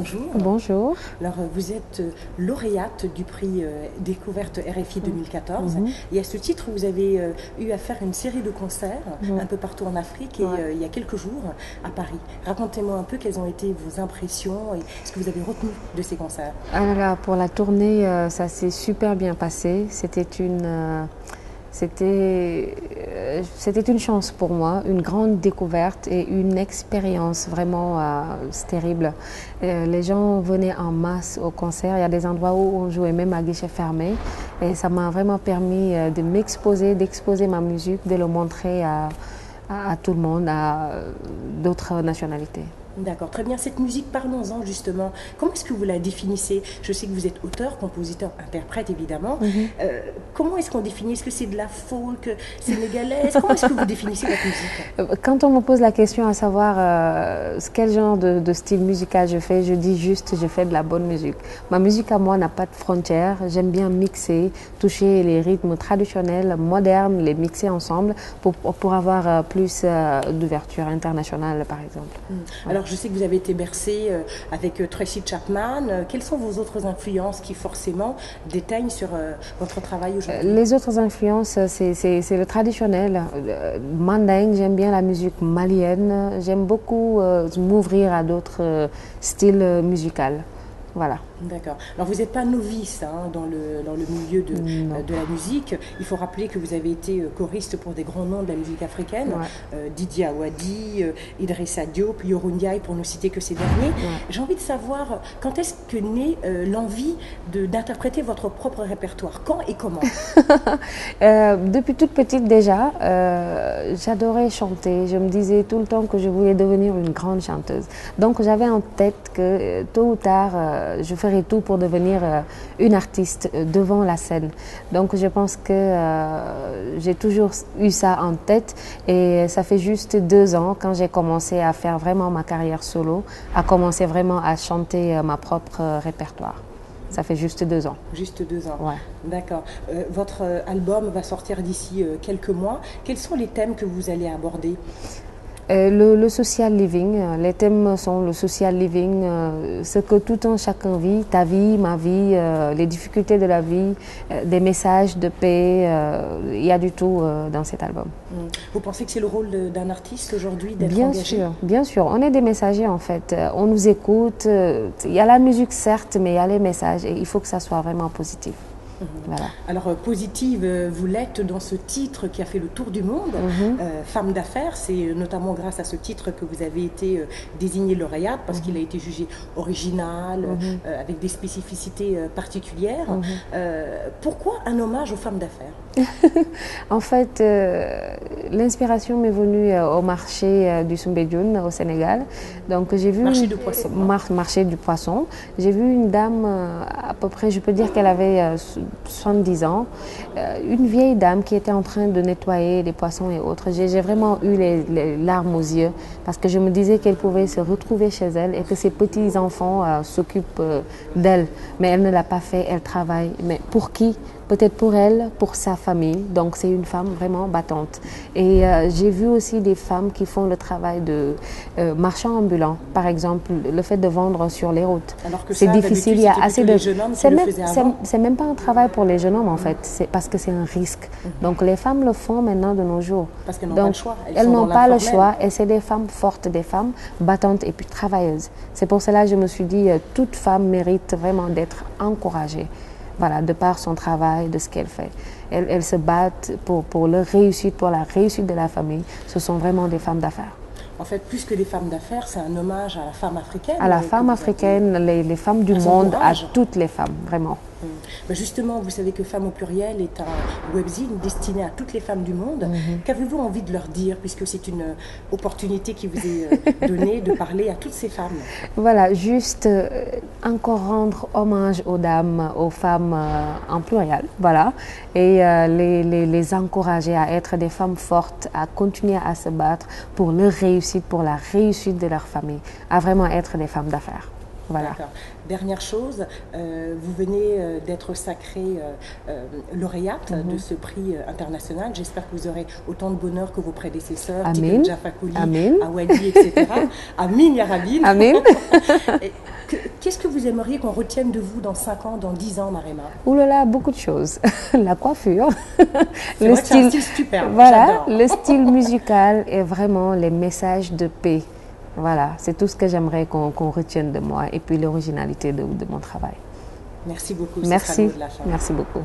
bonjour. Bonjour. Alors, vous êtes lauréate du prix Découverte RFI 2014 et à ce titre, vous avez eu à faire une série de concerts un peu partout en Afrique et il y a quelques jours à Paris. Racontez-moi un peu quelles ont été vos impressions et ce que vous avez retenu de ces concerts. Alors, pour la tournée, ça s'est super bien passé. C'était une chance pour moi, une grande découverte et une expérience vraiment terrible. Les gens venaient en masse au concert. Il y a des endroits où on jouait même à guichet fermé. Et ça m'a vraiment permis de m'exposer, d'exposer ma musique, de le montrer à tout le monde, à d'autres nationalités. D'accord, très bien. Cette musique, parlons-en justement. Comment est-ce que vous la définissez? Je sais que vous êtes auteur, compositeur, interprète évidemment. Comment est-ce qu'on définit? Est-ce que c'est de la folk sénégalaise? Comment est-ce que vous définissez votre musique? Quand on me pose la question à savoir quel genre de style musical je fais, je dis juste je fais de la bonne musique. Ma musique à moi n'a pas de frontières. J'aime bien mixer, toucher les rythmes traditionnels, modernes, les mixer ensemble pour avoir plus d'ouverture internationale par exemple. Alors, je sais que vous avez été bercé avec Tracy Chapman. Quelles sont vos autres influences qui forcément déteignent sur votre travail aujourd'hui? Les autres influences, c'est le traditionnel. Mandingue, j'aime bien la musique malienne. J'aime beaucoup m'ouvrir à d'autres styles musicaux. Voilà. D'accord. Alors vous n'êtes pas novice dans le milieu de la musique. Il faut rappeler que vous avez été choriste pour des grands noms de la musique africaine, Didi Awadi, Idrissa Diop, Yoro Ndiaye, pour ne citer que ces derniers. J'ai envie de savoir quand est-ce que naît l'envie d'interpréter votre propre répertoire? Quand et comment? Depuis toute petite déjà, j'adorais chanter. Je me disais tout le temps que je voulais devenir une grande chanteuse. Donc j'avais en tête que tôt ou tard, je ferais tout pour devenir une artiste devant la scène. Donc je pense que j'ai toujours eu ça en tête et ça fait juste 2 ans quand j'ai commencé à faire vraiment ma carrière solo, à commencer vraiment à chanter ma propre répertoire. Ça fait juste 2 ans. Juste 2 ans. Ouais. D'accord. Votre album va sortir d'ici quelques mois. Quels sont les thèmes que vous allez aborder? Le social living, les thèmes sont le social living, ce que tout un chacun vit, ta vie, ma vie, les difficultés de la vie, des messages de paix, il y a du tout dans cet album. Vous pensez que c'est le rôle d'un artiste aujourd'hui d'être engagé? Bien sûr, on est des messagers en fait, on nous écoute, il y a la musique certes, mais il y a les messages et il faut que ça soit vraiment positif. Voilà. Alors, positive, vous l'êtes dans ce titre qui a fait le tour du monde, Femme d'affaires. C'est notamment grâce à ce titre que vous avez été désignée lauréate parce qu'il a été jugé original, avec des spécificités particulières. Pourquoi un hommage aux femmes d'affaires? En fait, l'inspiration m'est venue au marché du Soumbédioune au Sénégal. Donc j'ai vu marché du poisson. Marché du poisson. J'ai vu une dame à peu près, je peux dire qu'elle avait 70 ans, une vieille dame qui était en train de nettoyer les poissons et autres. J'ai vraiment eu les larmes aux yeux parce que je me disais qu'elle pouvait se retrouver chez elle et que ses petits-enfants s'occupent d'elle. Mais elle ne l'a pas fait, elle travaille. Mais pour qui? Peut-être pour elle, pour sa famille. Donc c'est une femme vraiment battante. Et j'ai vu aussi des femmes qui font le travail de marchands ambulants. Par exemple, le fait de vendre sur les routes. C'est difficile, il y a assez de jeunes hommes qui le faisaient avant. C'est même pas un travail pour les jeunes hommes en fait, c'est parce que c'est un risque. Donc les femmes le font maintenant de nos jours. Parce qu'elles n'ont pas le choix. Elles n'ont pas le choix et c'est des femmes fortes, des femmes battantes et puis travailleuses. C'est pour cela que je me suis dit, toute femme mérite vraiment d'être encouragée. Voilà, de par son travail, de ce qu'elle fait. Elles se battent pour leur réussite, pour la réussite de la famille. Ce sont vraiment des femmes d'affaires. En fait, plus que des femmes d'affaires, c'est un hommage à la femme africaine. À la femme africaine, les femmes du monde, à toutes les femmes, vraiment. Mais justement, vous savez que Femmes au pluriel est un webzine destiné à toutes les femmes du monde. Qu'avez-vous envie de leur dire, puisque c'est une opportunité qui vous est donnée de parler à toutes ces femmes? Voilà, juste encore rendre hommage aux dames, aux femmes en pluriel, voilà, et les encourager à être des femmes fortes, à continuer à se battre pour leur réussite, pour la réussite de leur famille, à vraiment être des femmes d'affaires. Voilà. D'accord. Dernière chose, vous venez d'être sacrée lauréate de ce prix international. J'espère que vous aurez autant de bonheur que vos prédécesseurs, Tiken Jah Fakoly, Awadi, etc. Amin Ya Rabbi. Amin. Qu'est-ce que vous aimeriez qu'on retienne de vous dans 5 ans, dans 10 ans, Marema? Ouh là là, beaucoup de choses. La coiffure, c'est vrai que c'est un style superbe. Voilà, le style musical et vraiment les messages de paix. Voilà, c'est tout ce que j'aimerais qu'on retienne de moi et puis l'originalité de mon travail. Merci beaucoup. Merci, merci beaucoup.